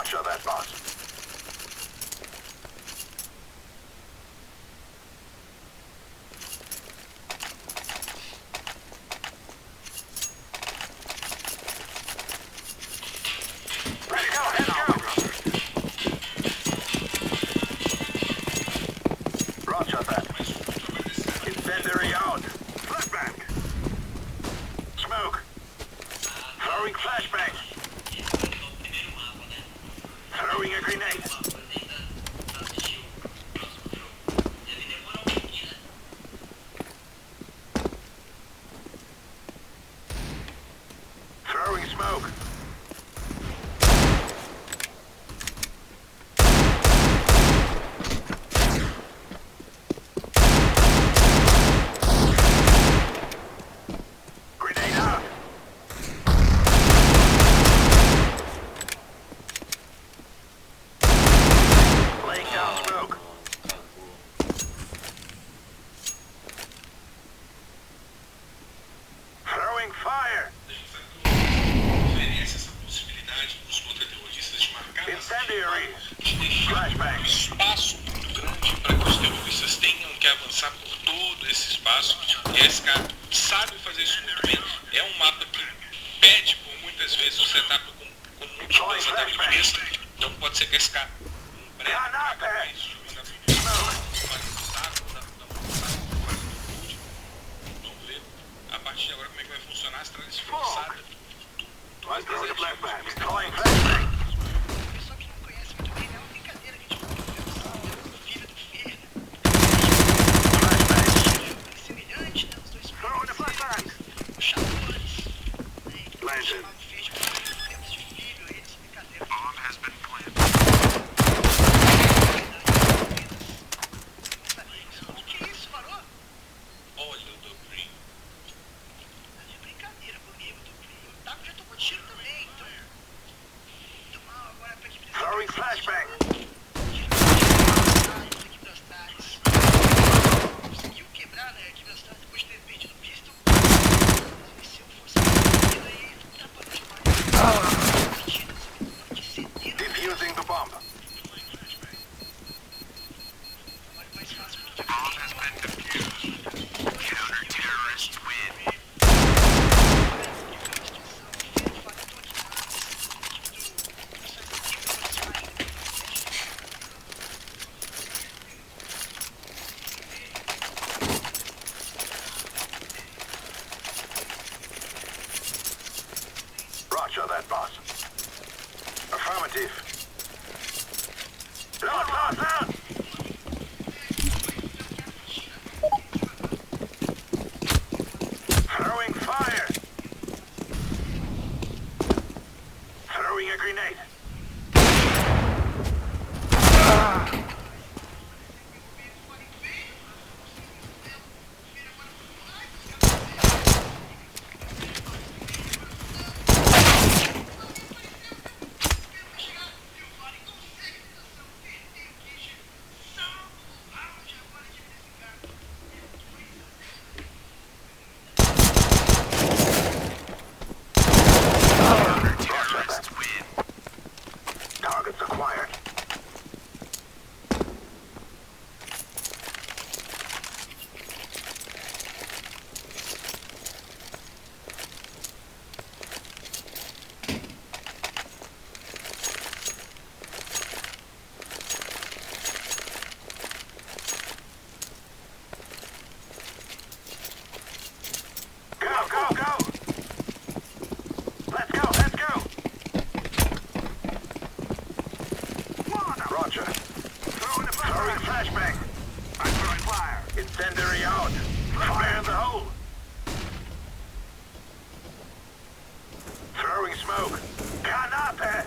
Roger that, boss. Let's go, let's go. Roger that. Incendiary out. Flashbang. Smoke. Throwing flashbang. Throwing a grenade. Throwing smoke. Grenade out. Laying down smoke. Throwing fire. Oferece essa possibilidade para os contra-terroristas de marcar Incendiary. um Flashbang. espaço muito grande para que os terroristas tenham que avançar por todo esse espaço. E a SK sabe fazer isso muito bem. É um mapa que pede por muitas vezes o setup com múltiplas AWPs. Então pode ser que a SK em breve traga isso de maneira Vamos ver a partir de agora como é que vai funcionar a ASTRALIS forçada. Let's go to flashbang. Deploying flashbang. O pessoal que não conhece muito bem, é uma brincadeira que a gente fala. Filho do filho. Flashbang. Semelhante, né? Os dois Throwing the flashbang. puxadores. Planted. Chamado filho de tempos de filho, eles, brincadeira. Bomb has been planted. O que é isso, parou? Olha o do Green. Tá de brincadeira comigo, o Taco já tomou tiro também, então. Muito mal, agora pra equipe Throwing flashbang. equipe das Astralis. Conseguiu quebrar, né? A equipe das Astralis depois de ter vendido o pistol. E se eu fosse aí, tá podendo mais. Que cedida. Defusing the bomb. Mais fácil do que Bomb has been defused. Counter-terrorist win. Roger that, boss. Affirmative. Loud. Throwing fire. Throwing a grenade. Targets acquired. Go! Let's go! Roger. Throwing flashbang. I'm throwing fire. Incendiary out. Fire in the hole. Throwing smoke. Granate.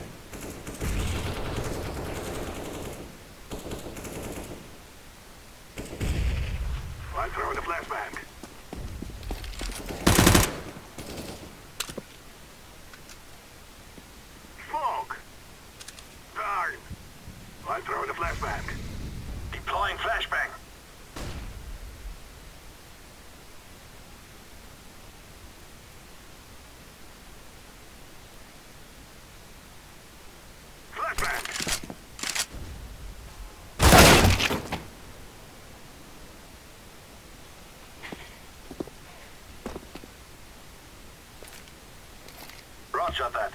I'm throwing the flashbang. Fog. Darn. I'm throwing the flashbang. Deploying flashbang. Shot that.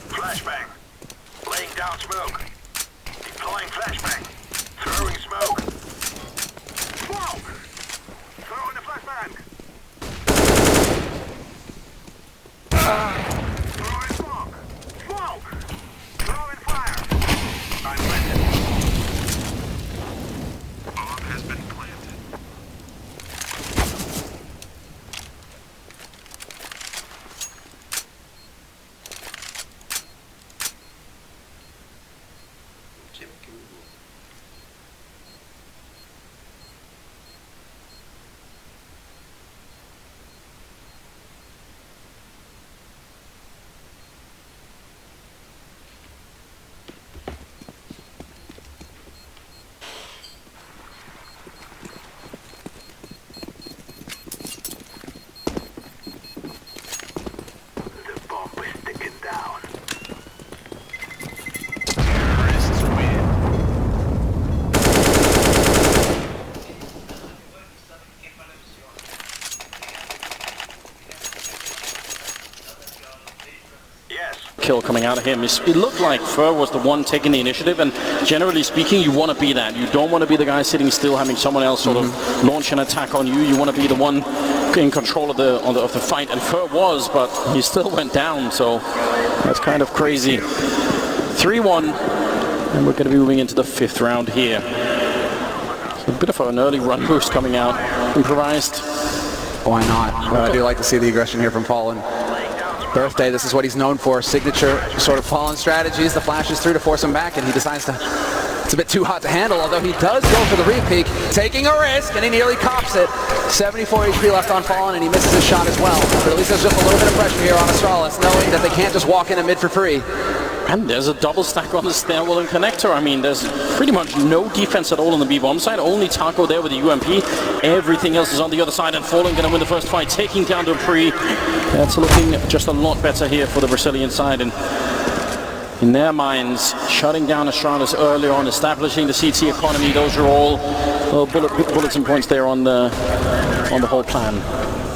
Flashbang. Laying down smoke. Deploying flashbang. Throwing smoke. Smoke! Throwing the flashbang. Throwing smoke. Smoke! Throwing fire. I'm planted. Bomb has been planted. Kill coming out of him. It looked like Fur was the one taking the initiative, and generally speaking, you want to be that. You don't want to be the guy sitting still, having someone else sort of launch an attack on you. You want to be the one in control of the fight, and Fur was, but he still went down. So that's kind of crazy. 3-1, and we're going to be moving into the 5th round here. So a bit of an early run boost coming out, improvised. Why not? I do like to see the aggression here from Fallen. Birthday, this is what he's known for, signature sort of Fallen strategies. The flash is through to force him back, and he decides to, it's a bit too hot to handle, although he does go for the re-peek, taking a risk, and he nearly cops it. 74 HP left on Fallen, and he misses his shot as well. But at least there's just a little bit of pressure here on ASTRALIS, knowing that they can't just walk in a mid for free. And there's a double stack on the stairwell and connector. I mean, there's pretty much no defense at all on the B-bomb side. Only Taco there with the UMP. Everything else is on the other side, and Fallen going to win the first fight, taking down Dupree. That's looking just a lot better here for the Brazilian side. And in their minds, shutting down ASTRALIS early on, establishing the CT economy, those are all bullets and points there on the whole plan.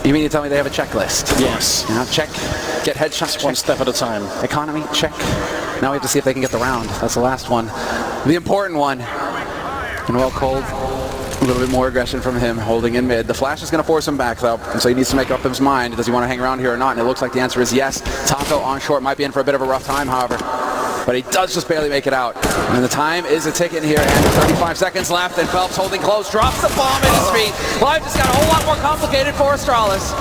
You mean to tell me they have a checklist? Yes. You know, check, get headshots, check. One step at a time. Economy, check. Now we have to see if they can get the round. That's the last one. The important one. And well, Cold, a little bit more aggression from him, holding in mid. The flash is going to force him back, though, and so he needs to make up his mind. Does he want to hang around here or not? And it looks like the answer is yes. Taco on short might be in for a bit of a rough time, however. But he does just barely make it out. And the time is a ticket here, and 35 seconds left, and Phelps holding close, drops the bomb at his feet. Life just got a whole lot more complicated for ASTRALIS.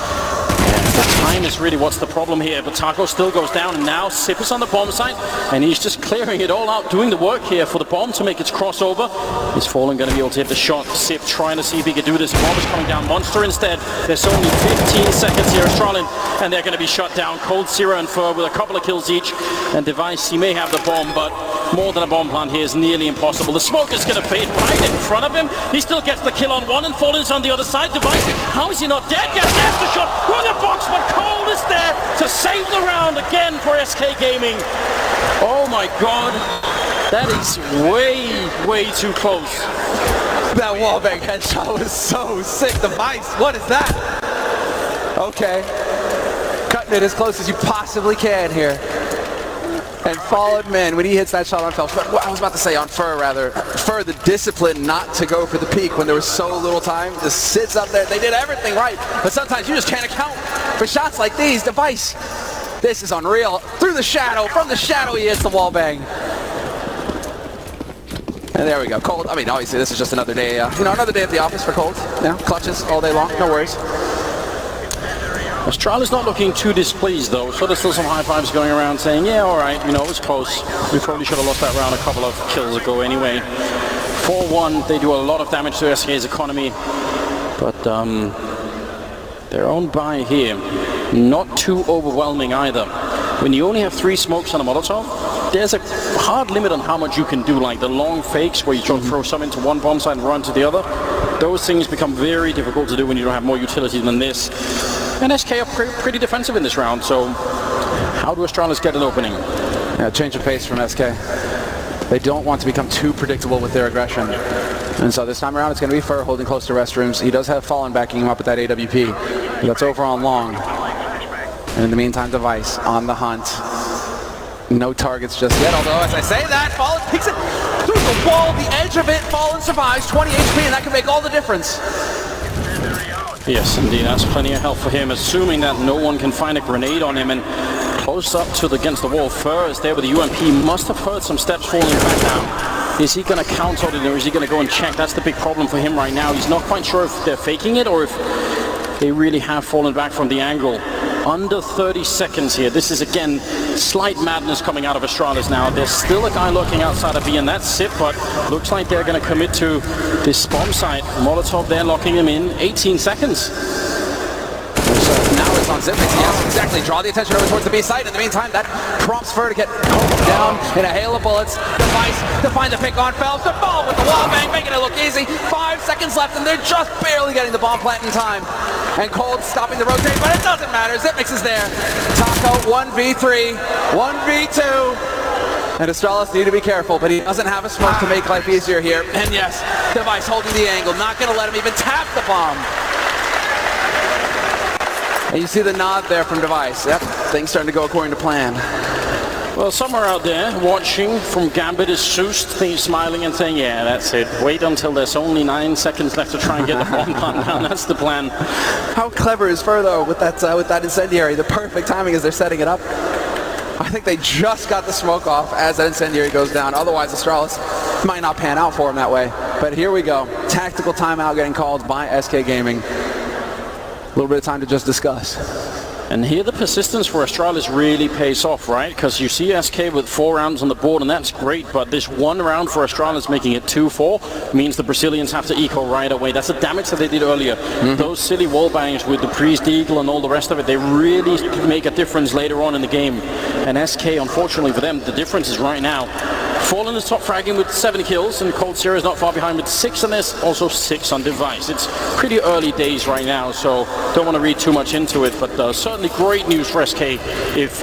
The time is really what's the problem here, but Taco still goes down, and now Sip is on the bomb side, and he's just clearing it all out, doing the work here for the bomb to make its crossover. Is Fallen going to be able to hit the shot? Sip trying to see if he can do this. Bomb is coming down. Monster instead. There's only 15 seconds here, ASTRALIS, and they're going to be shut down. Cold, Zero, and Fur with a couple of kills each, and Device, he may have the bomb, but more than a bomb plant here is nearly impossible. The smoke is going to fade right in front of him. He still gets the kill on one, and Fallen's on the other side. Device, how is he not dead? Yes, there's the shot through the box, but Cold is there to save the round again for SK Gaming. Oh my god, that is way too close. That wallbang headshot was so sick. Device, what is that? Okay, cutting it as close as you possibly can here. And Fallen, man, when he hits that shot on Phelps, but I was about to say on Fur, rather. Fur, the discipline not to go for the peak when there was so little time, just sits up there. They did everything right, but sometimes you just can't account for shots like these. Device, this is unreal. Through the shadow, from the shadow he hits the wall bang. And there we go. Cold, I mean, obviously this is just another day, another day at the office for Cold. Clutches all day long, no worries. ASTRALIS not looking too displeased though, so there's still some high fives going around saying, yeah, alright, it was close. We probably should have lost that round a couple of kills ago anyway. 4-1, they do a lot of damage to SK's economy, but their own buy here, not too overwhelming either. When you only have 3 smokes on a Molotov, there's a hard limit on how much you can do, like the long fakes where you try to throw some into one bomb site and run to the other. Those things become very difficult to do when you don't have more utility than this. And SK are pretty defensive in this round, so how do ASTRALIS get an opening? Yeah, change of pace from SK. They don't want to become too predictable with their aggression. And so this time around, it's going to be Fur holding close to restrooms. He does have Fallen backing him up with that AWP. That's over on long. And in the meantime, Device on the hunt. No targets just yet, although as I say that, Fallen peeks it through the wall, the edge of it. Fallen survives, 20 HP, and that can make all the difference. Yes, indeed, that's plenty of health for him, assuming that no one can find a grenade on him. And close up to against the wall, Fur is there with the UMP. Must have heard some steps falling back now. Is he going to counter it, or is he going to go and check? That's the big problem for him right now. He's not quite sure if they're faking it or if they really have fallen back from the angle. Under 30 seconds here. This is, again, slight madness coming out of Astralis now. There's still a guy lurking outside of B, and that's Sip, but looks like they're going to commit to this bomb site. Molotov there locking him in. 18 seconds. So now it's on Zipmix. Yes, exactly. Draw the attention over towards the B site. In the meantime, that prompts Fur to get down in a hail of bullets. Device to find the pick on Phelps. The ball with the wall bang, making it look easy. 5 seconds left, and they're just barely getting the bomb plant in time. And Cold stopping the rotate, but it doesn't matter. Zipmix is there. Taco 1v3, 1v2. And Astralis need to be careful, but he doesn't have a smoke to make life easier here. And yes, Device holding the angle, not going to let him even tap the bomb. And you see the nod there from Device. Yep, things starting to go according to plan. Well, somewhere out there watching from Gambit is Soust. He's smiling and saying, yeah, that's it. Wait until there's only 9 seconds left to try and get the bomb plant down. That's the plan. How clever is Fur, though, with that incendiary? The perfect timing as they're setting it up. I think they just got the smoke off as that incendiary goes down. Otherwise, Astralis might not pan out for him that way. But here we go. Tactical timeout getting called by SK Gaming. A little bit of time to just discuss. And here the persistence for Astralis really pays off, right? Because you see SK with 4 rounds on the board, and that's great, but this 1 round for Astralis making it 2-4 means the Brazilians have to eco right away. That's the damage that they did earlier. Those silly wall bangs with the Priest Eagle and all the rest of it, they really make a difference later on in the game. And SK, unfortunately for them, the difference is right now. Fallen is top fragging with 7 kills, and Cold Zero is not far behind with 6, and there's also 6 on Device. It's pretty early days right now, so don't want to read too much into it, but certainly great news for SK if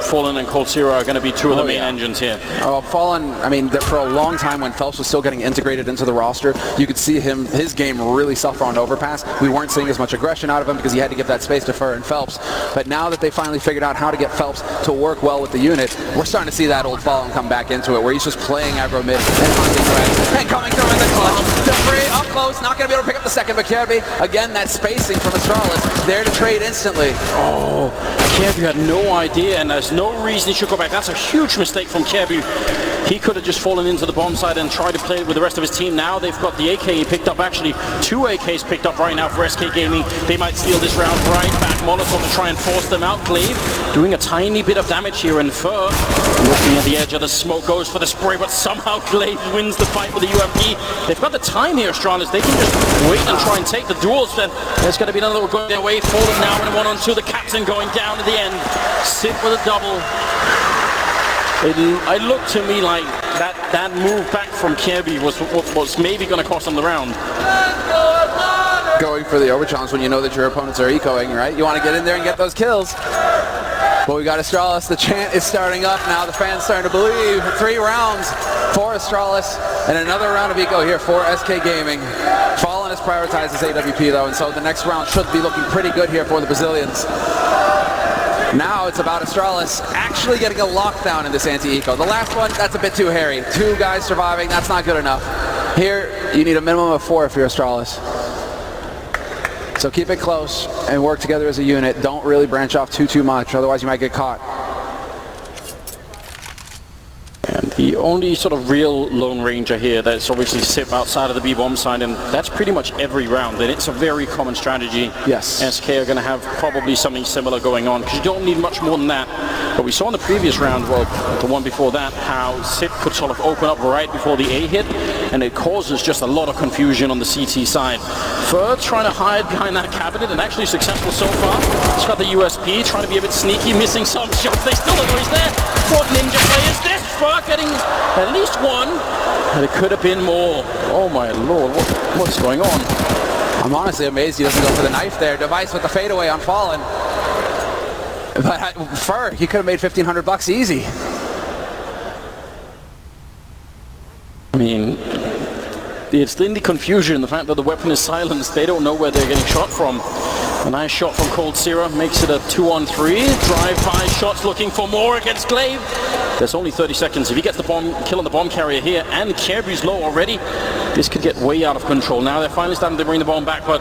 Fallen and Cold Zero are going to be 2 of the main engines here. Oh, Fallen, I mean, for a long time when Phelps was still getting integrated into the roster, you could see his game really suffer on Overpass. We weren't seeing as much aggression out of him because he had to give that space to Fur and Phelps. But now that they finally figured out how to get Phelps to work well with the unit, we're starting to see that old Fallen come back into it, where he's just playing aggro mid and hunting red and coming through in the clutch. Debris up close, not going to be able to pick up the second, but Kirby, again, that spacing from Astralis, there to trade instantly. Oh, Kirby had no idea, and there's no reason he should go back. That's a huge mistake from Kirby. He could have just fallen into the bomb side and tried to play it with the rest of his team. Now they've got the AK he picked up, actually 2 AKs picked up right now for SK Gaming. They might steal this round right back. Molotov to try and force them out. Glaive doing a tiny bit of damage here, and Fur looking at the edge of the smoke, goes for the spray, but somehow Glaive wins the fight with the UMP. They've got the time here, Astralis. They can just wait and try and take the duels. Then there's going to be another one going their way. Fallen now in 1-on-2. The captain going down at the end. Sit with a double. It looked to me like that move back from Kirby was maybe going to cost them the round. Going for the overchallenge when you know that your opponents are ecoing, right? You want to get in there and get those kills. But we got Astralis. The chant is starting up now. The fans starting to believe. 3 rounds for Astralis and another round of eco here for SK Gaming. Fallen has prioritized his AWP though, and so the next round should be looking pretty good here for the Brazilians. Now it's about Astralis actually getting a lockdown in this anti-eco. The last one, that's a bit too hairy. 2 guys surviving, that's not good enough. Here, you need a minimum of 4 if you're Astralis. So keep it close and work together as a unit. Don't really branch off too much, otherwise you might get caught. And the only sort of real Lone Ranger here that's obviously Sip outside of the B-bomb side, and that's pretty much every round, and it's a very common strategy. Yes. SK are going to have probably something similar going on, because you don't need much more than that. But we saw in the previous round, well, the one before that, how Sip could sort of open up right before the A hit, and it causes just a lot of confusion on the CT side. Fur trying to hide behind that cabinet, and actually successful so far. He's got the USP, trying to be a bit sneaky, missing some shots. They still don't know he's there. What ninja play is this? Fur getting at least 1, and it could have been more. Oh my lord, what's going on? I'm honestly amazed he doesn't go for the knife there. Device with the fadeaway on Fallen. But Fur, he could have made $1,500 easy. I mean, it's in the confusion, the fact that the weapon is silenced. They don't know where they're getting shot from. A nice shot from Cold Zero makes it a 2-on-3. Drive-by shots looking for more against Glaive. There's only 30 seconds. If he gets the bomb, kill on the bomb carrier here, and Kirby's low already, this could get way out of control. Now they're finally starting to bring the bomb back, but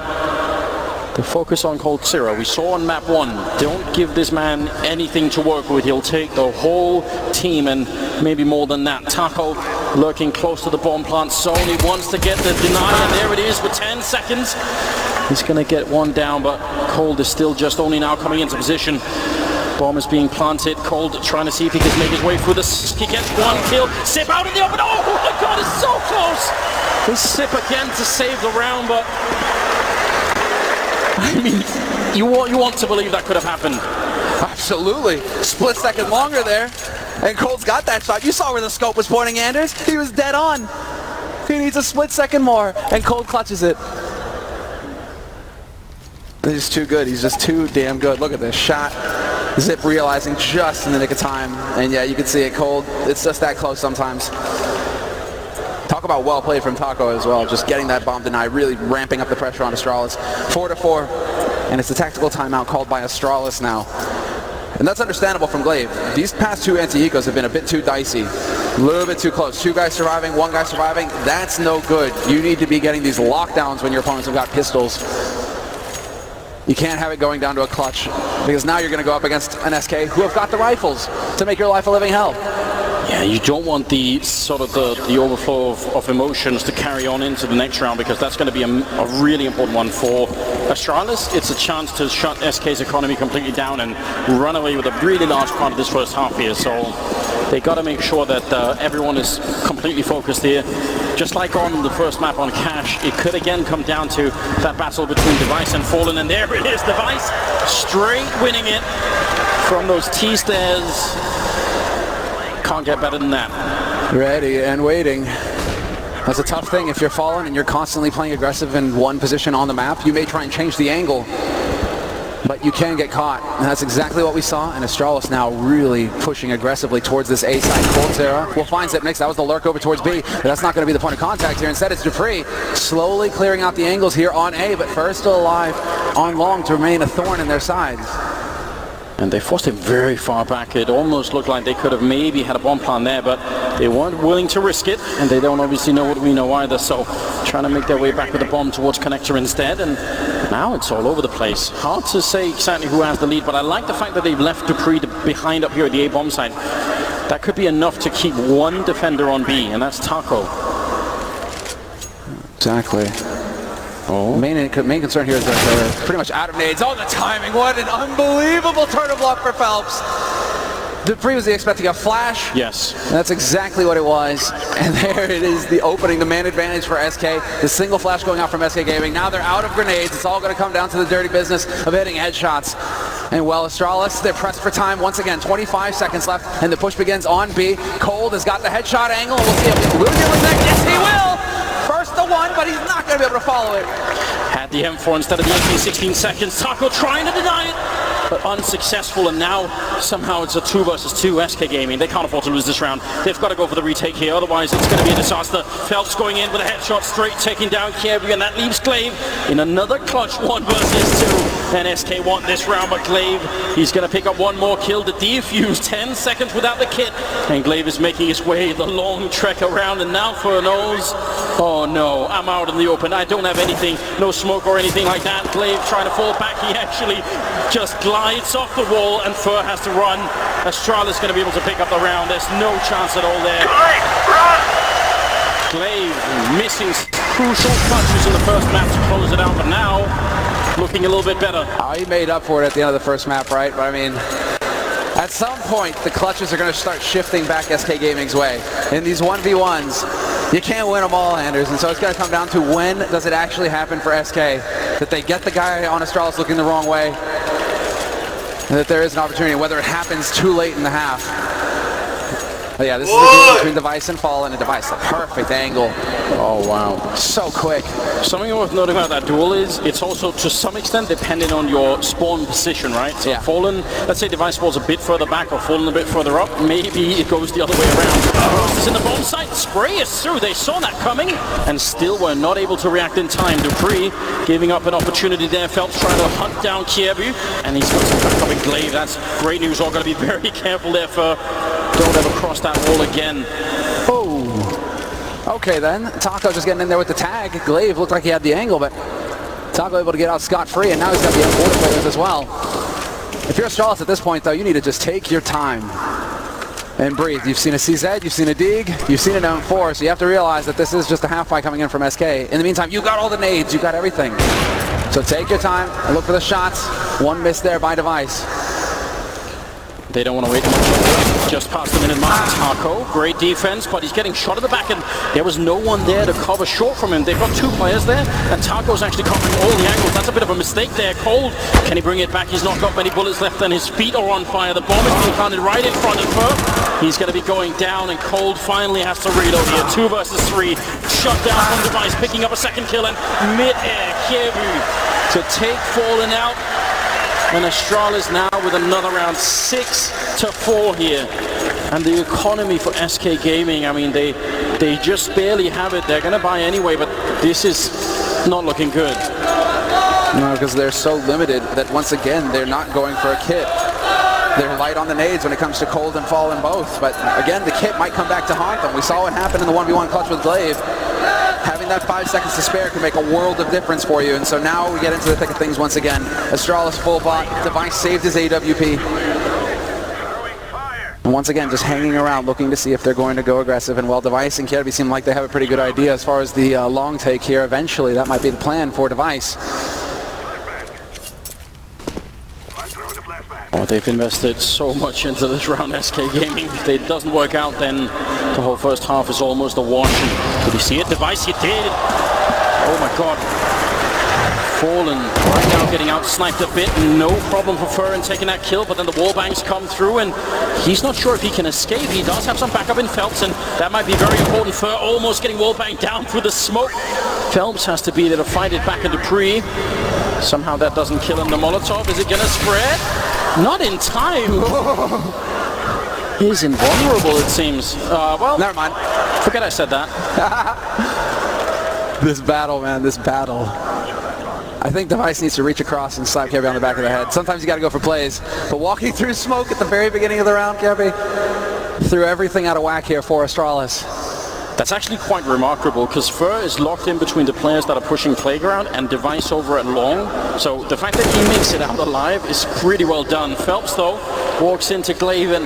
the focus on Cold Zero. We saw on map 1, don't give this man anything to work with. He'll take the whole team and maybe more than that. Taco lurking close to the bomb plant zone. He wants to get the deny, and there it is with 10 seconds. He's going to get one down, but Cold is still just only now coming into position. Bomb is being planted. Cold trying to see if he can make his way through this. He gets one kill. Sip out in the open. Oh my god, it's so close! This Sip again to save the round, but I mean, you want to believe that could have happened. Absolutely. Split second longer there. And Cold's got that shot. You saw where the scope was pointing, Anders. He was dead on. He needs a split second more. And Cold clutches it. He's too good. He's just too damn good. Look at this shot. Zip realizing just in the nick of time. And yeah, you can see it. Cold. It's just that close sometimes. Talk about well played from Taco as well. Just getting that bomb deny, really ramping up the pressure on Astralis. 4-4. And it's a tactical timeout called by Astralis now. And that's understandable from Glaive. These past two anti-ecos have been a bit too dicey. A little bit too close. 2 guys surviving, 1 guy surviving. That's no good. You need to be getting these lockdowns when your opponents have got pistols. You can't have it going down to a clutch, because now you're going to go up against an SK who have got the rifles to make your life a living hell. Yeah, you don't want the sort of the overflow of emotions to carry on into the next round, because that's going to be a really important one for Astralis. It's a chance to shut SK's economy completely down and run away with a really large part of this first half here. So they got to make sure that everyone is completely focused here. Just like on the first map on Cash, it could again come down to that battle between Device and Fallen, and there it is, Device straight winning it from those T-stairs. Can't get better than that. Ready and waiting. That's a tough thing if you're Fallen and you're constantly playing aggressive in one position on the map. You may try and change the angle, but you can get caught. And that's exactly what we saw. And Astralis now really pushing aggressively towards this A side. Cold Zero. We'll find Zip next. That was the lurk over towards B. But that's not going to be the point of contact here. Instead, it's Dupree slowly clearing out the angles here on A, but first still alive on long to remain a thorn in their sides. And they forced him very far back. It almost looked like they could have maybe had a bomb plan there, but they weren't willing to risk it, and they don't obviously know what we know either, so trying to make their way back with the bomb towards Connector instead, and now it's all over the place. Hard to say exactly who has the lead, but I like the fact that they've left Dupree behind up here at the A bomb site. That could be enough to keep one defender on B, and that's Taco. Exactly. Oh. Main concern here is that they're pretty much out of nades. Oh, the timing. What an unbelievable turn of luck for Phelps. Dupree was expecting a flash. Yes. And that's exactly what it was. And there it is, the opening, the man advantage for SK. The single flash going out from SK Gaming. Now they're out of grenades. It's all going to come down to the dirty business of hitting headshots. And well, Astralis, they're pressed for time once again. 25 seconds left, and the push begins on B. Cold has got the headshot angle. We'll see if he will deal with that. Yes, he will! First the one, but he's not going to be able to follow it. Had the M4 instead of the AK 16 seconds. Taco trying to deny it, but unsuccessful, and now somehow it's a 2 versus 2 SK Gaming. They can't afford to lose this round. They've got to go for the retake here, otherwise it's going to be a disaster. Phelps going in with a headshot straight, taking down Kirby, and that leaves Glaive in another clutch 1 versus 2. And SK want this round, but Glaive, he's going to pick up one more kill. The defuse, 10 seconds without the kit, and Glaive is making his way the long trek around, and now for a nose. Oh no, I'm out in the open. I don't have anything, no smoke or anything like that. Glaive trying to fall back. He actually just glides off the wall, and Fur has to run. Astralis going to be able to pick up the round. There's no chance at all there. Glaive missing crucial clutches in the first map to close it out, but now looking a little bit better. He made up for it at the end of the first map, right? But I mean, at some point, the clutches are going to start shifting back SK Gaming's way. In these 1v1s, you can't win them all, Anders, and so it's going to come down to when does it actually happen for SK that they get the guy on Astralis looking the wrong way, and that there is an opportunity, whether it happens too late in the half. But yeah, this is the duel between Device and Fallen, and Device, a perfect angle. Oh, wow. So quick. Something worth noting about that duel is it's also to some extent dependent on your spawn position, right? So yeah. Fallen, let's say Device falls a bit further back or Fallen a bit further up, maybe it goes the other way around. It's in the bomb site, spray is through, they saw that coming and still were not able to react in time. Dupree giving up an opportunity there, Phelps trying to hunt down Kiebu, and he's got some backup in Glaive. That's great news, all got to be very careful there for don't ever cross that wall again. Oh. Okay then, Taco just getting in there with the tag. Glaive looked like he had the angle, but Taco able to get out scot-free, and now he's got the M4 players as well. If you're Astralis at this point though, you need to just take your time and breathe. You've seen a CZ, you've seen a Dig, you've seen an M4, so you have to realize that this is just a half fight coming in from SK. In the meantime, you got all the nades, you got everything. So take your time and look for the shots. One miss there by Device. They don't want to wait much. Just past the minute mark. Taco, great defense, but he's getting shot at the back, and there was no one there to cover short from him. They've got two players there, and Taco's actually covering all the angles. That's a bit of a mistake there. Cold, can he bring it back? He's not got many bullets left, and his feet are on fire. The bomb is being planted right in front of her. He's going to be going down, and Cold finally has to reload here. 2 versus 3. Shut down from Device, picking up a second kill, and mid-air, Kiebu to take Fallen out. And Astralis now with another round, 6-4 here. And the economy for SK Gaming, I mean, they just barely have it. They're going to buy anyway, but this is not looking good. No, because they're so limited that once again, they're not going for a kit. They're light on the nades when it comes to Cold and Fallen both. But again, the kit might come back to haunt them. We saw what happened in the 1v1 clutch with Glaive. Having that 5 seconds to spare can make a world of difference for you. And so now we get into the thick of things once again. Astralis full bot. Device saved his AWP. And once again, just hanging around, looking to see if they're going to go aggressive. And while Device and Kiebu seem like they have a pretty good idea as far as the long take here, eventually that might be the plan for Device. Oh, they've invested so much into this round, SK Gaming. If it doesn't work out, then the whole first half is almost a wash. Did you see it? Device, he did. Oh my god. Fallen right now getting out sniped a bit. No problem for Fur in taking that kill, but then the wallbangs come through, and he's not sure if he can escape. He does have some backup in Phelps, and that might be very important. Fur almost getting wallbanged down through the smoke. Phelps has to be there to fight it back in Dupree. Somehow that doesn't kill him. The Molotov, is it gonna spread? Not in time. He's invulnerable, it seems. Well, never mind. Forget I said that. This battle, man, this battle. I think Device needs to reach across and slap Kiebu on the back of the head. Sometimes you got to go for plays. But walking through smoke at the very beginning of the round, Kiebu threw everything out of whack here for Astralis. That's actually quite remarkable, because Fur is locked in between the players that are pushing Playground and Device over at Long. So the fact that he makes it out alive is pretty well done. Phelps, though, walks into Glaive and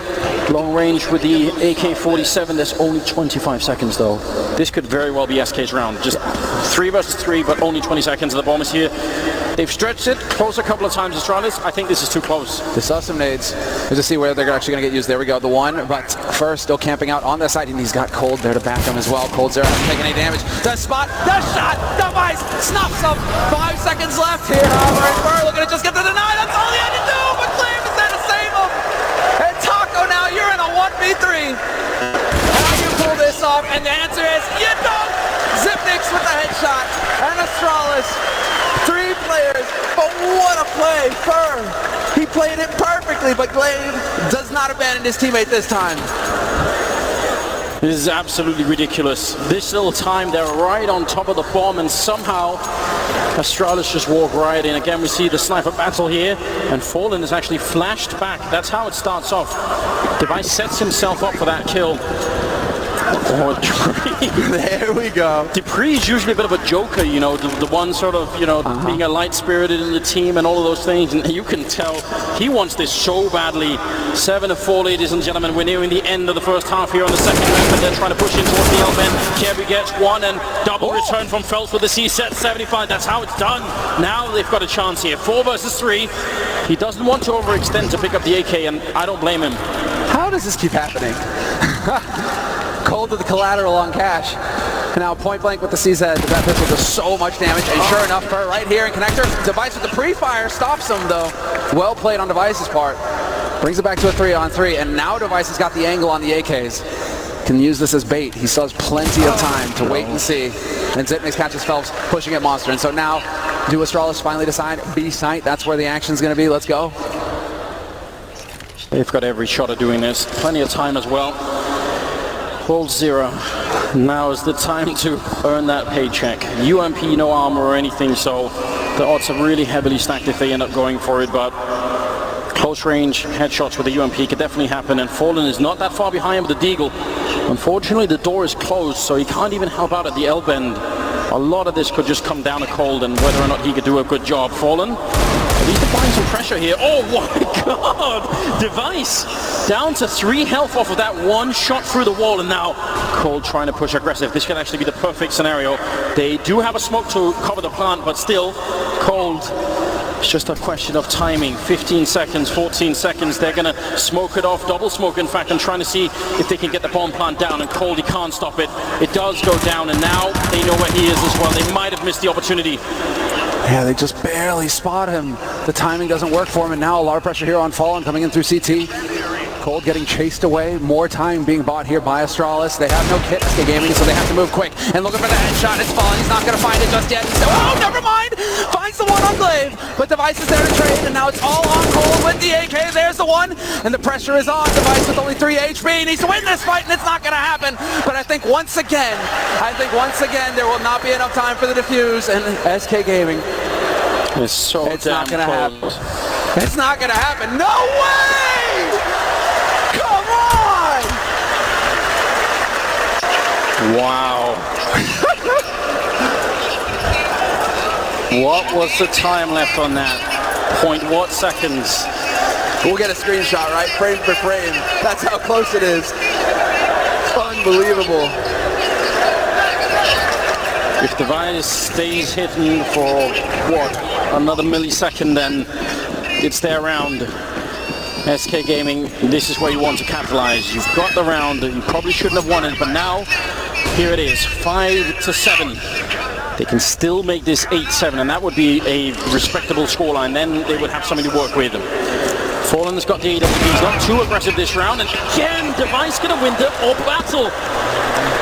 long range with the AK-47. There's only 25 seconds, though. This could very well be SK's round. Just 3 versus 3, but only 20 seconds. The bomb is here. They've stretched it close a couple of times, Astralis. I think this is too close. They saw some nades. Let's just see where they're actually going to get used. There we go, the one. But first, still camping out on the side, and he's got Cold there to back him as well. Cold Zero hasn't taken any damage. The spot, the shot, Device snuffs him. 5 seconds left here. Fur looking to just get the deny. That's all he had to do, but Glaive is there to save him. And Taco, now you're in a 1v3. How you pull this off? And the answer is, you don't. Zipnix with the headshot. And Astralis. 3 players, but what a play, Fur. He played it perfectly, but Glaive does not abandon his teammate this time. This is absolutely ridiculous. This little time, they're right on top of the bomb, and somehow Astralis just walk right in. Again, we see the sniper battle here, and Fallen is actually flashed back. That's how it starts off. Device sets himself up for that kill. Oh, Dupree. There we go. Dupree is usually a bit of a joker, you know, the one sort of, you know, being a light-spirited in the team and all of those things, and you can tell he wants this so badly. 7-4, ladies and gentlemen. We're nearing the end of the first half here on the second map, and they're trying to push in towards the L-bend. Kiebu gets one, and double return from Phelps with the C-set 75. That's how it's done. Now they've got a chance here. 4 versus 3. He doesn't want to overextend to pick up the AK, and I don't blame him. How does this keep happening? Cold to the collateral on cash. And now point blank with the CZ. That pistol does so much damage. And sure enough, Fur right here in connector. Device with the pre-fire stops him though. Well played on Device's part. Brings it back to a 3-on-3, and now Device has got the angle on the AKs. Can use this as bait. He still has plenty of time to wait and see. And Zipnix catches Phelps pushing at Monster. And so now, do Astralis finally decide B site? That's where the action's going to be. Let's go. They've got every shot of doing this. Plenty of time as well. Hold 0. Now is the time to earn that paycheck. UMP, no armor or anything, so the odds are really heavily stacked if they end up going for it, but close range headshots with the UMP could definitely happen, and Fallen is not that far behind with the Deagle. Unfortunately, the door is closed, so he can't even help out at the L-bend. A lot of this could just come down to cold and whether or not he could do a good job. Fallen, at least applying some pressure here. Oh my god! Device down to 3 health off of that one shot through the wall, and now Cold trying to push aggressive. This could actually be the perfect scenario. They do have a smoke to cover the plant, but still, Cold, it's just a question of timing. 15 seconds, 14 seconds, they're gonna smoke it off, double smoke in fact, and trying to see if they can get the bomb plant down, and Cold, he can't stop it. It does go down, and now they know where he is as well. They might have missed the opportunity. Yeah, they just barely spot him. The timing doesn't work for him, and now a lot of pressure here on Fallen coming in through CT. Cold getting chased away, more time being bought here by Astralis. They have no kit, SK Gaming, so they have to move quick. And looking for the headshot, it's Fallen, he's not going to find it just yet. Oh, never mind! Finds the one on Glaive, but Device is there to trade, and now it's all on Cold with the AK. There's the one, and the pressure is on. Device with only 3 HP, needs to win this fight, and it's not going to happen. But I think once again, there will not be enough time for the defuse, and SK Gaming, it's so it's damn not going to happen. close. It's not going to happen. No way! Come on! Wow. What was the time left on that? What seconds? We'll get a screenshot, right? Frame for frame. That's how close it is. Unbelievable. If Device stays hidden for, what, another millisecond, then it's their round. SK Gaming, this is where you want to capitalize. You've got the round, you probably shouldn't have won it, but now, here it is, 5-7. They can still make this 8-7, and that would be a respectable scoreline. Then they would have something to work with. Fallen's got the AWP, he's not too aggressive this round, and again, Device gonna win the AWP battle.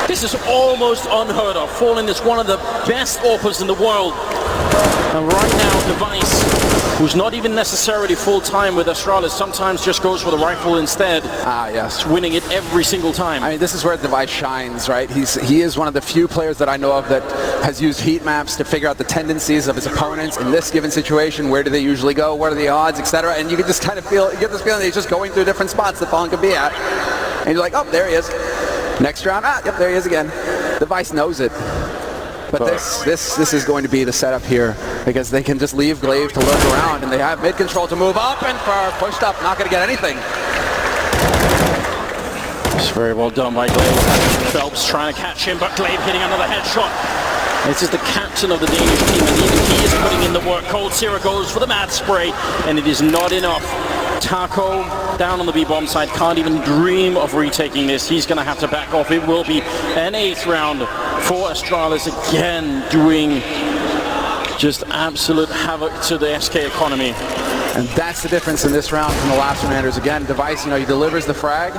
This is almost unheard of. Fallen is one of the best AWPers in the world. And right now, Device, who's not even necessarily full-time with Astralis, sometimes just goes for the rifle instead. Yes. Winning it every single time. I mean, this is where Device shines, right? He is one of the few players that I know of that has used heat maps to figure out the tendencies of his opponents in this given situation. Where do they usually go? What are the odds, etc.? And you can just kind of you get this feeling that he's just going through different spots that Fallen could be at. And you're like, oh, there he is. Next round, yep, there he is again. Device knows it. But this is going to be the setup here, because they can just leave Glaive to lurk around, and they have mid control to move up and far, pushed up, not going to get anything. It's very well done by Glaive. Phelps trying to catch him, but Glaive hitting another headshot. This is the captain of the Danish team, and even he is putting in the work. Cold Zero goes for the mad spray, and it is not enough. Taco down on the B-bomb side, can't even dream of retaking this. He's going to have to back off. It will be an 8th round for Astralis, again doing just absolute havoc to the SK economy. And that's the difference in this round from the last one, Anders. Again, Device, he delivers the frag,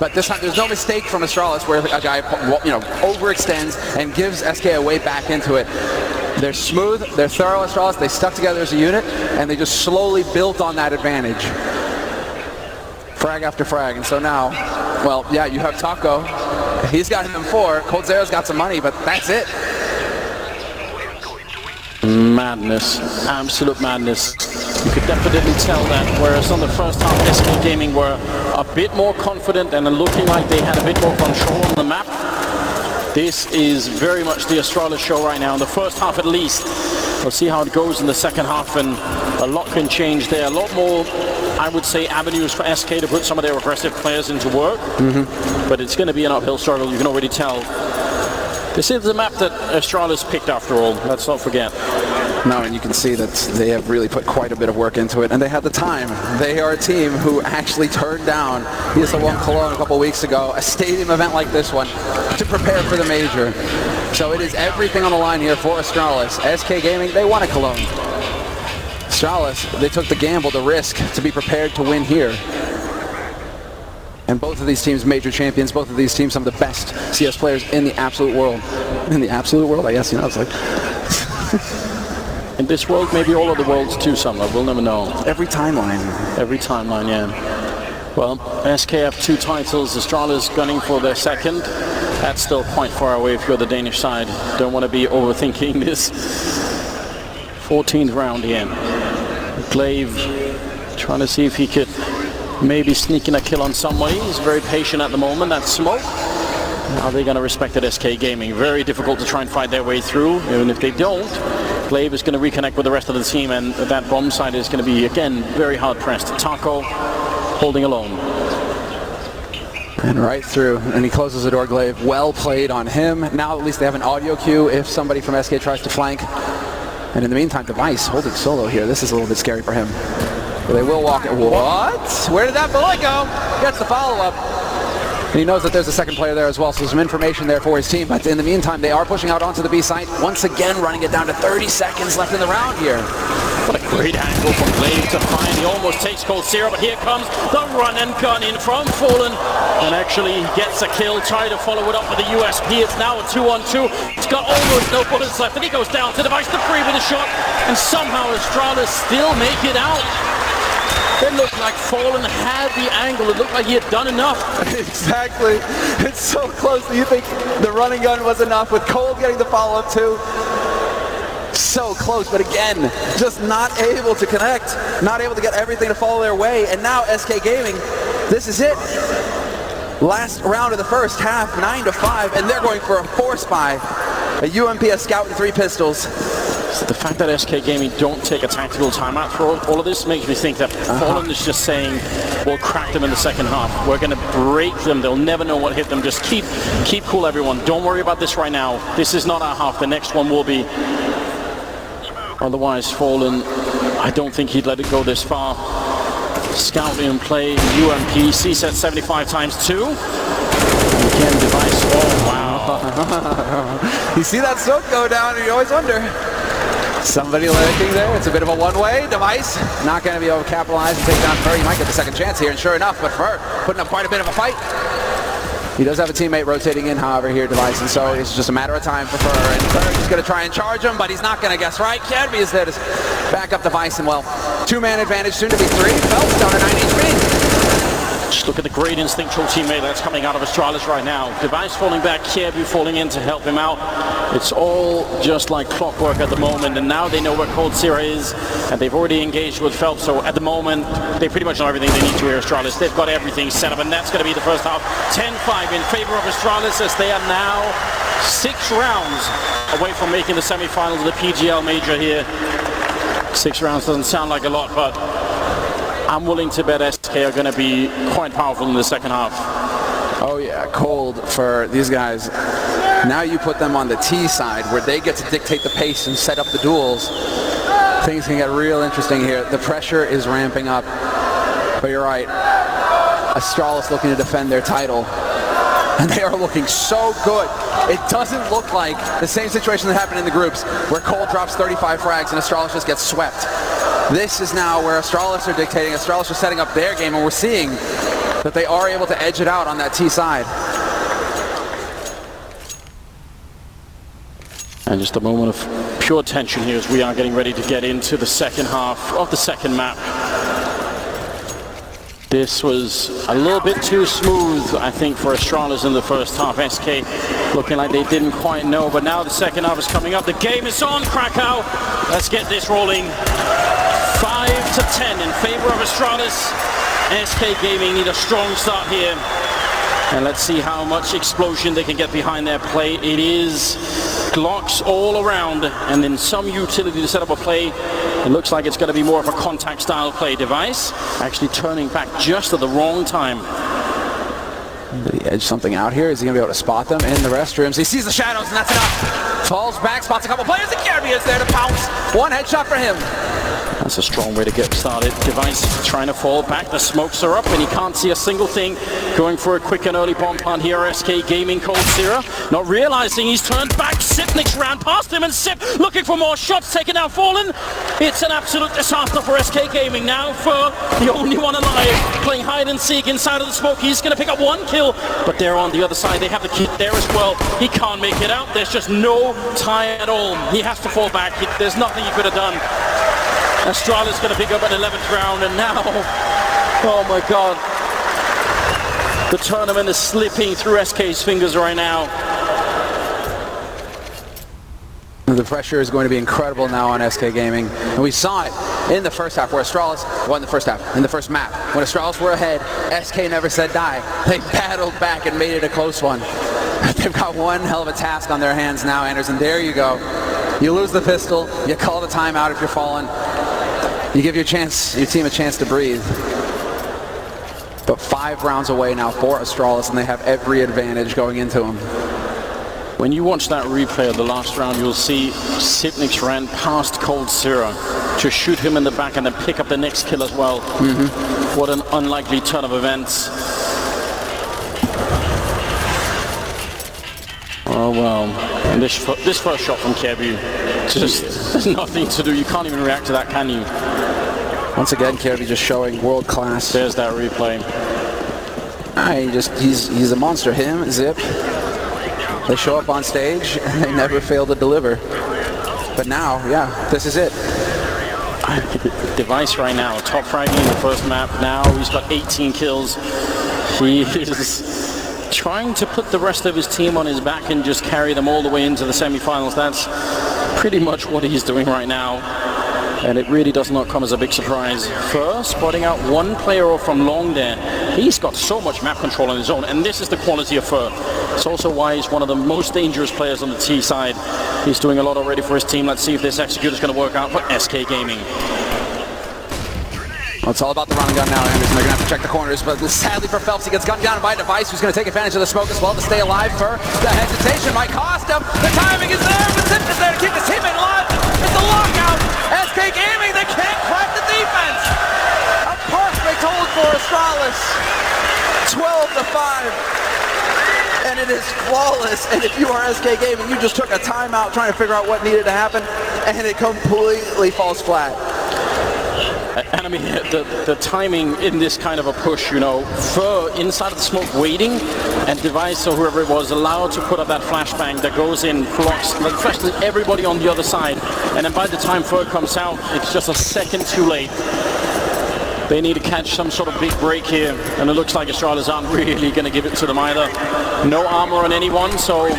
but this time there's no mistake from Astralis where a guy, overextends and gives SK a way back into it. They're smooth, they're thorough, Astralis. They stuck together as a unit, and they just slowly built on that advantage. Frag after frag, and so now, well, yeah, you have Taco. He's got him 4. Cold Zero's got some money, but that's it. Madness, absolute madness. You could definitely tell that, whereas on the first half, SK Gaming were a bit more confident and looking like they had a bit more control on the map. This is very much the Astralis show right now, in the first half at least. We'll see how it goes in the second half, and a lot can change there. A lot more, I would say, avenues for SK to put some of their aggressive players into work. But it's going to be an uphill struggle, you can already tell. This is the map that Astralis picked after all, let's not forget. No, and you can see that they have really put quite a bit of work into it, and they had the time. They are a team who actually turned down ESL1 Cologne a couple weeks ago, a stadium event like this one, to prepare for the major. So it is everything on the line here for Astralis. SK Gaming, they won at Cologne. Astralis, they took the gamble, the risk, to be prepared to win here. And both of these teams major champions, both of these teams some of the best CS players in the absolute world. In the absolute world, I guess, you know, it's like... In this world, maybe all of the worlds too, Summer. We'll never know. Every timeline. Every timeline, yeah. Well, SK have 2 titles. ASTRALIS gunning for their second. That's still quite far away if you're the Danish side. Don't want to be overthinking this. 14th round here. Glaive trying to see if he could maybe sneak in a kill on somebody. He's very patient at the moment. That's Smoke. Now they're going to respect it, SK Gaming. Very difficult to try and fight their way through. Even if they don't, Glaive is going to reconnect with the rest of the team, and that bomb side is going to be, again, very hard pressed. Taco holding alone. And right through, and he closes the door, Glaive. Well played on him. Now at least they have an audio cue if somebody from SK tries to flank. And in the meantime, Device holding solo here. This is a little bit scary for him. But they will walk it. What? Where did that bullet go? Gets the follow-up. And he knows that there's a second player there as well, so some information there for his team. But in the meantime, they are pushing out onto the B site. Once again, running it down to 30 seconds left in the round here. What a great angle from Glaive to find. He almost takes coldzera, but here comes the run and gun in from Fallen. And actually gets a kill, try to follow it up with the USP. It's now a 2-on-2. It's got almost no bullets left, and he goes down to Device to free with a shot. And somehow ASTRALIS still make it out. It looked like Fallen had the angle. It looked like he had done enough. Exactly. It's so close that you think the running gun was enough, with Cold getting the follow-up too. So close, but again, just not able to connect, not able to get everything to fall their way. And now SK Gaming, this is it. Last round of the first half, 9-5, and they're going for a force buy. A UMP, a Scout, and 3 pistols. So the fact that SK Gaming don't take a tactical timeout for all of this makes me think that Fallen is just saying, we'll crack them in the second half. We're going to break them. They'll never know what hit them. Just keep cool, everyone. Don't worry about this right now. This is not our half. The next one will be. Otherwise, Fallen, I don't think he'd let it go this far. Scout in play, UMP, C-set 75 times 2. And again, Device, oh wow. You see that smoke go down and you always wonder. Somebody lurking there. It's a bit of a one-way. Device not going to be able to capitalize and take down Fur. He might get the second chance here, and sure enough, but Fur putting up quite a bit of a fight. He does have a teammate rotating in, however, here, Device, and so it's just a matter of time for Fur. And Fur is going to try and charge him, but he's not going to guess right. Cadby is there to back up Device, and well, 2-man advantage, soon to be 3. Phelps down to 9 HP. Just look at the great instinctual teammate that's coming out of ASTRALIS right now. Device falling back, Cadby falling in to help him out. It's all just like clockwork at the moment, and now they know where coldzera is, and they've already engaged with Phelps, so at the moment, they pretty much know everything they need to here, ASTRALIS. They've got everything set up, and that's going to be the first half. 10-5 in favor of ASTRALIS, as they are now 6 rounds away from making the semifinals of the PGL Major here. 6 rounds doesn't sound like a lot, but I'm willing to bet SK are going to be quite powerful in the second half. Oh yeah, cold for these guys. Now you put them on the T side, where they get to dictate the pace and set up the duels. Things can get real interesting here. The pressure is ramping up. But you're right, ASTRALIS looking to defend their title. And they are looking so good. It doesn't look like the same situation that happened in the groups, where Cold drops 35 frags and ASTRALIS just gets swept. This is now where ASTRALIS are dictating. ASTRALIS are setting up their game, and we're seeing that they are able to edge it out on that T side. And just a moment of pure tension here as we are getting ready to get into the second half of the second map. This was a little bit too smooth, I think, for ASTRALIS in the first half. SK looking like they didn't quite know, but now the second half is coming up. The game is on, Krakow. Let's get this rolling. 5-10 in favor of ASTRALIS. SK Gaming need a strong start here. And let's see how much explosion they can get behind their play. It is Glocks all around, and then some utility to set up a play. It looks like it's going to be more of a contact style play. Device actually turning back just at the wrong time. Did he edge something out here? Is he going to be able to spot them in the restrooms? He sees the shadows, and that's enough. Falls back, spots a couple players, and Cadby is there to pounce. One headshot for him. That's a strong way to get started. Device trying to fall back. The smokes are up and he can't see a single thing. Going for a quick and early bomb plant here. SK Gaming, Cold Zero. Not realizing he's turned back. Sipniks ran past him and Sip looking for more shots. Taken down Fallen. It's an absolute disaster for SK Gaming now. For the only one alive. Playing hide and seek inside of the smoke. He's going to pick up one kill. But they're on the other side. They have the kid there as well. He can't make it out. There's just no time at all. He has to fall back. There's nothing he could have done. ASTRALIS going to pick up an 11th round, and now, oh my god, the tournament is slipping through SK's fingers right now. The pressure is going to be incredible now on SK Gaming, and we saw it in the first half where ASTRALIS, well, in the first half, in the first map, when ASTRALIS were ahead, SK never said die. They battled back and made it a close one. They've got one hell of a task on their hands now, Anderson. There you go. You lose the pistol, you call the timeout if you're falling. You give your team a chance to breathe. But 5 rounds away now for ASTRALIS, and they have every advantage going into them. When you watch that replay of the last round, you'll see Sipniks ran past Cold Zero to shoot him in the back and then pick up the next kill as well. What an unlikely turn of events. Oh well, and this first shot from Kirby, just there's nothing to do. You can't even react to that, can you? Once again, Kirby just showing world class. There's that replay. He's a monster. Him, Zip. They show up on stage and they never fail to deliver. But now, yeah, this is it. Device right now, top fraggy in the first map. Now he's got 18 kills. He is trying to put the rest of his team on his back and just carry them all the way into the semifinals. That's pretty much what he's doing right now. And it really does not come as a big surprise. First, spotting out one player from long there. He's got so much map control on his own, and this is the quality of Fur. It's also why he's one of the most dangerous players on the T side. He's doing a lot already for his team. Let's see if this execute is going to work out for SK Gaming. Well, it's all about the run and gun now, Anderson. They're going to have to check the corners, but sadly for Phelps, he gets gunned down by Device, who's going to take advantage of the smoke as well to stay alive. For the hesitation might cost him. The timing is there, but Zip is there to keep his teammate alive. It's a lockout. SK Gaming, they can't crack the defense. A perfect hold for ASTRALIS. 12-5. And it is flawless. And if you are SK Gaming, you just took a timeout trying to figure out what needed to happen, and it completely falls flat. And I mean, the timing in this kind of a push, you know, Fur inside of the smoke waiting, and Device or whoever it was allowed to put up that flashbang that goes in, blocks, flashes everybody on the other side. And then by the time Fur comes out, it's just a second too late. They need to catch some sort of big break here, and it looks like ASTRALIS aren't really going to give it to them either. No armor on anyone, so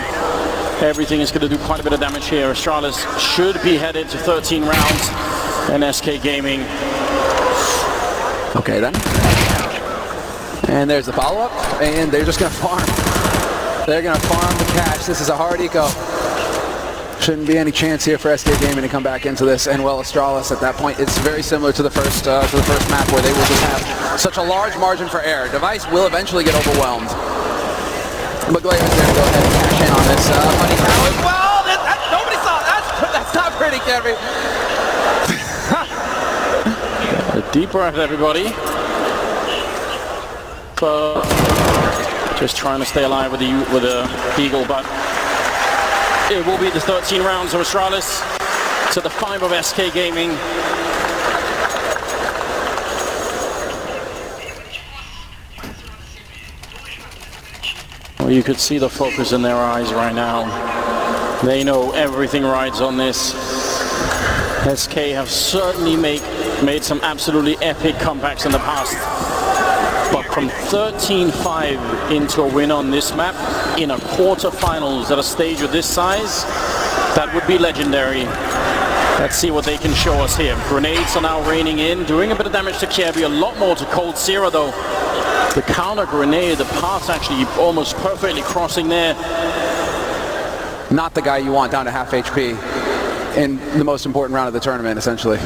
everything is going to do quite a bit of damage here. ASTRALIS should be headed to 13 rounds, and SK Gaming. Okay then. And there's the follow-up, and they're just going to farm. They're going to farm the cash. This is a hard eco. Shouldn't be any chance here for SK Gaming to come back into this. And well, ASTRALIS at that point, it's very similar to the first map where they will just have such a large margin for error. Device will eventually get overwhelmed. McGlade is there to go ahead and cash in on this money cow as well. Nobody saw that. That's not pretty, Kevin. A deep breath, everybody. Just trying to stay alive with the Eagle, but it will be the 13 rounds of ASTRALIS to the 5 of SK Gaming. Well, you could see the focus in their eyes right now. They know everything rides on this. SK have certainly made some absolutely epic comebacks in the past. But from 13-5 into a win on this map in a quarterfinals at a stage of this size, that would be legendary. Let's see what they can show us here. Grenades are now raining in, doing a bit of damage to Kirby, a lot more to Cold Zero though. The counter grenade, the path actually almost perfectly crossing there. Not the guy you want down to half HP in the most important round of the tournament, essentially.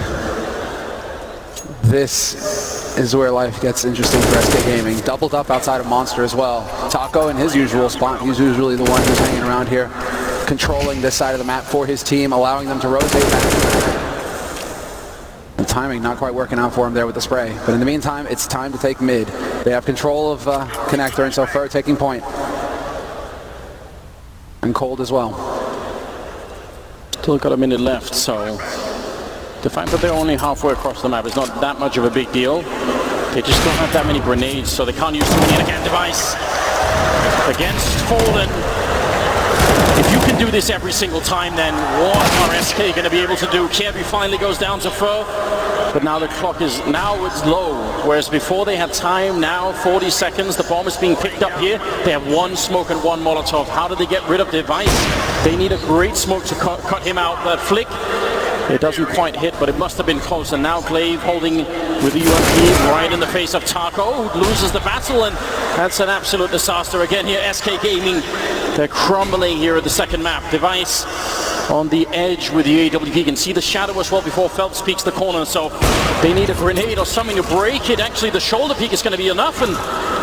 This is where life gets interesting for SK Gaming. Doubled up outside of Monster as well. Taco in his usual spot. He's usually the one who's hanging around here, controlling this side of the map for his team, allowing them to rotate back. timing not quite working out for him there with the spray. But in the meantime, it's time to take mid. They have control of connector, and so Fur taking point. And Cold as well. Still got a minute left, so the fact that they're only halfway across the map is not that much of a big deal. They just don't have that many grenades, so they can't use too many. And again, Device against Fallen. If you can do this every single time, then what are SK going to be able to do? Kirby finally goes down to Fur, but now the clock is, now it's low. Whereas before they had time, now 40 seconds. The bomb is being picked up here. They have one smoke and one Molotov. How do they get rid of Device? They need a great smoke to cut him out. That flick, it doesn't quite hit, but it must have been close. And now Glaive holding with the UMP right in the face of Taco, who loses the battle, and that's an absolute disaster. Again here, SK Gaming, they're crumbling here at the second map. Device on the edge with the AWP. You can see the shadow as well before Phelps peeks the corner, so they need a grenade or something to break it. Actually, the shoulder peek is going to be enough, and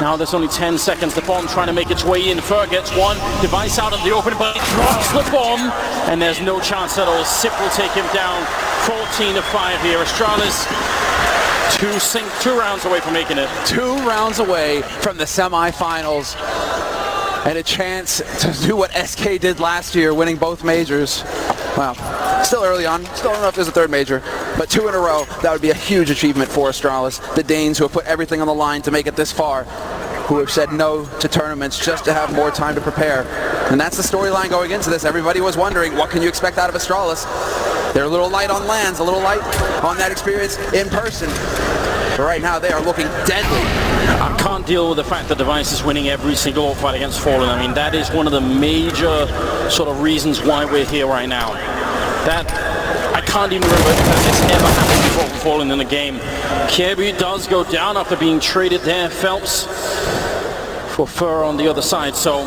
now there's only 10 seconds. The bomb trying to make its way in. Fur gets one. Device out of the open, but he drops the bomb, and there's no chance at all. Sip will take him down. 14-5 here. Astralis, two rounds away from making it. 2 rounds away from the semifinals. And a chance to do what SK did last year, winning both majors. Wow, still early on, still don't know if there's a third major, but 2 in a row, that would be a huge achievement for Astralis. The Danes who have put everything on the line to make it this far, who have said no to tournaments just to have more time to prepare. And that's the storyline going into this. Everybody was wondering, what can you expect out of Astralis? They're a little light on lands, a little light on that experience in person. But right now, they are looking deadly. I can't deal with the fact that Device is winning every single fight against Fallen. I mean, that is one of the major sort of reasons why we're here right now. That, I can't even remember that it's ever happened before for Fallen in a game. Kirby does go down after being traded there. Phelps for Fur on the other side. So,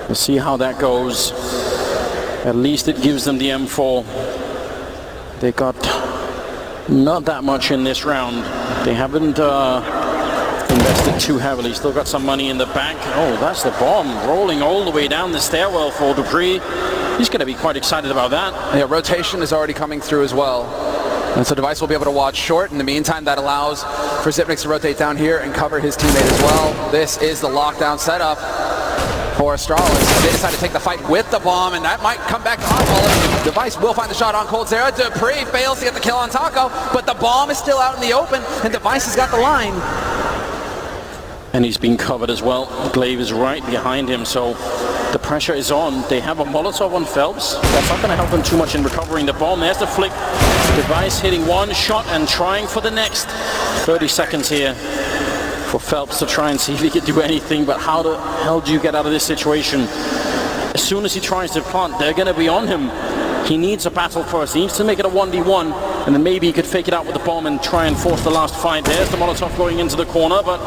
we'll see how that goes. At least it gives them the M4. They got not that much in this round. They haven't invested too heavily. Still got some money in the bank. Oh, that's the bomb rolling all the way down the stairwell for Dupree. He's going to be quite excited about that. Yeah, rotation is already coming through as well. And so Device will be able to watch short. In the meantime, that allows for Zipnix to rotate down here and cover his teammate as well. This is the lockdown setup for Astralis. They decide to take the fight with the bomb, and that might come back to hotball. Device will find the shot on Cold Zera. Dupree fails to get the kill on Taco, but the bomb is still out in the open, and Device has got the line. And he's being covered as well. Glaive is right behind him, so the pressure is on. They have a Molotov on Phelps. That's not going to help them too much in recovering the bomb. There's the flick. Device hitting one shot and trying for the next. 30 seconds here for Phelps to try and see if he could do anything, but how the hell do you get out of this situation? As soon as he tries to plant, they're going to be on him. He needs a battle first. He needs to make it a 1v1, and then maybe he could fake it out with the bomb and try and force the last fight. There's the Molotov going into the corner, but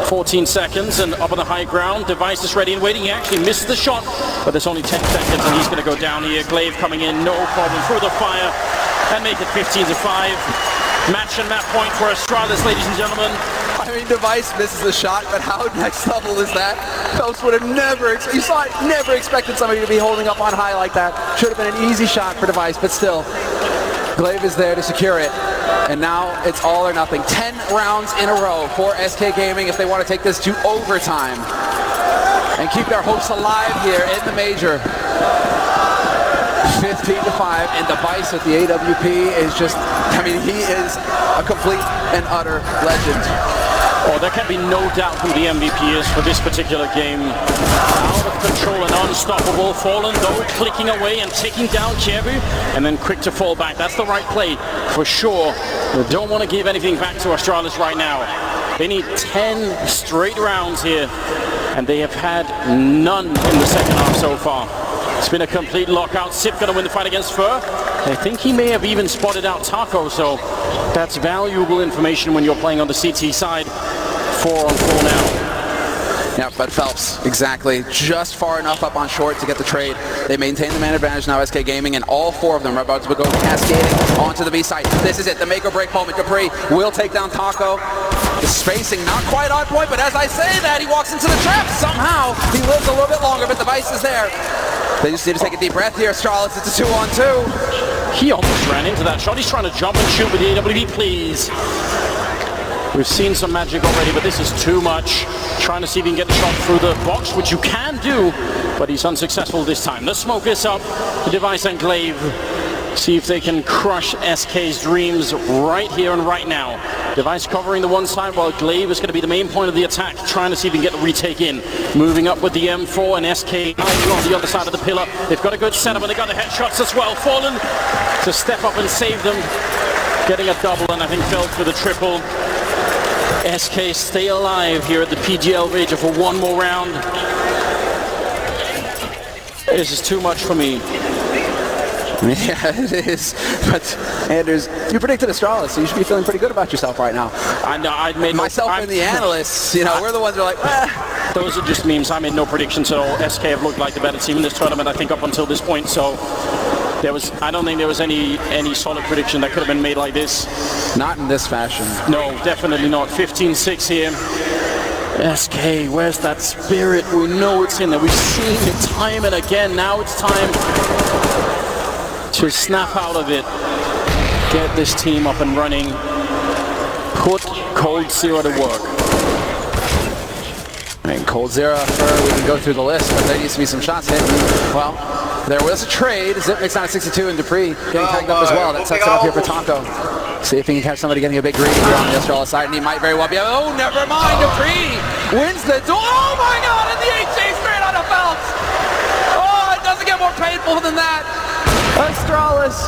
14 seconds and up on the high ground. Device is ready and waiting. He actually misses the shot, but there's only 10 seconds and he's going to go down here. Glaive coming in, no problem, through the fire, and make it 15-5. Match and map point for Astralis, ladies and gentlemen. I mean, Device misses the shot, but how next level is that? Phelps would have never, you saw it, never expected somebody to be holding up on high like that. Should have been an easy shot for Device, but still, Glaive is there to secure it. And now it's all or nothing. 10 rounds in a row for SK Gaming if they want to take this to overtime and keep their hopes alive here in the major. 15-5, and Device with the AWP is just, I mean, he is a complete and utter legend. Oh, there can be no doubt who the MVP is for this particular game. Out of control and unstoppable. Fallen, though, clicking away and taking down Kirby, and then quick to fall back. That's the right play, for sure. They don't want to give anything back to Astralis right now. They need 10 straight rounds here, and they have had none in the second half so far. It's been a complete lockout. Sip going to win the fight against Fur. I think he may have even spotted out Taco, so that's valuable information when you're playing on the CT side. 4-on-4 now. Yeah, but Phelps, exactly. Just far enough up on short to get the trade. They maintain the man advantage now, SK Gaming, and all 4 of them are about to go cascading onto the B site. This is it, the make or break moment. Dupree will take down Taco. The spacing not quite on point, but as I say that, he walks into the trap. Somehow, he lives a little bit longer, but Device is there. They just need to take a deep breath here, Astralis. It's a 2-on-2. He almost ran into that shot. He's trying to jump and shoot with the AWP, please. We've seen some magic already, but this is too much. Trying to see if he can get the shot through the box, which you can do, but he's unsuccessful this time. The smoke is up. The Device and Glaive see if they can crush SK's dreams right here and right now. Device covering the one side while Glaive is going to be the main point of the attack, trying to see if he can get the retake in. Moving up with the M4 and SK on the other side of the pillar. They've got a good setup and they got the headshots as well. Fallen to step up and save them. Getting a double and I think fell for the triple. SK stay alive here at the PGL Rager for one more round. This is too much for me. Yeah, it is. But Anders, you predicted Astralis, so you should be feeling pretty good about yourself right now. I know. I made myself and the analysts. You know, we're the ones who are like, ah. Those are just memes. I made no predictions at all. SK have looked like the better team in this tournament, I think, up until this point. So I don't think there was any solid prediction that could have been made like this. Not in this fashion. No, definitely not. 15-6 here. SK, where's that spirit? We know it's in there. We've seen it time and again. Now it's time to snap out of it. Get this team up and running. Put Cold Zero to work. I mean, Cold Zero, we can go through the list, but there needs to be some shots hit. Well, there was a trade. Zip makes down at 62 and Dupree getting tagged up as well. That sets it up here for Taco. See if he can catch somebody getting a big green here on the Astralis side, and he might very well be. Oh, never mind. Dupree wins the duel. Oh my God! And the HA straight out of belt. Oh, it doesn't get more painful than that. Astralis.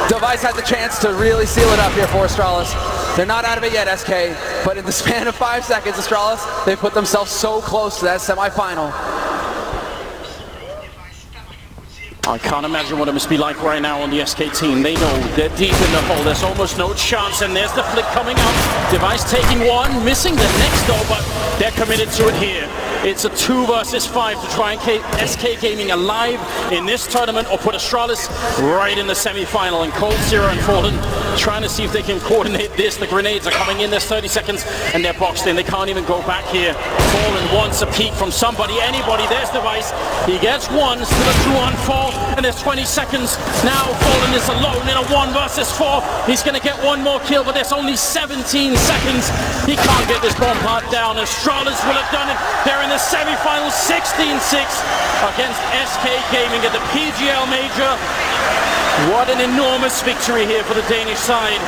Device had the chance to really seal it up here for Astralis. They're not out of it yet, SK, but in the span of 5 seconds, Astralis, they put themselves so close to that semifinal. I can't imagine what it must be like right now on the SK team. They know they're deep in the hole. There's almost no chance, and there's the flick coming out. Device taking one, missing the next though, but they're committed to it here. It's a 2 versus 5 to try and keep SK Gaming alive in this tournament or put Astralis right in the semi-final. And Cold Zero and Fallen trying to see if they can coordinate this. The grenades are coming in. There's 30 seconds and they're boxed in. They can't even go back here. Fallen wants a peek from somebody, anybody. There's Device. He gets one, still a 2-on-4, and there's 20 seconds. Now Fallen is alone in a 1 versus 4. He's going to get one more kill, but there's only 17 seconds. He can't get this bomb part down. Astralis will have done it. They're in the semi-final, 16-6 against SK Gaming at the PGL Major. What an enormous victory here for the Danish side.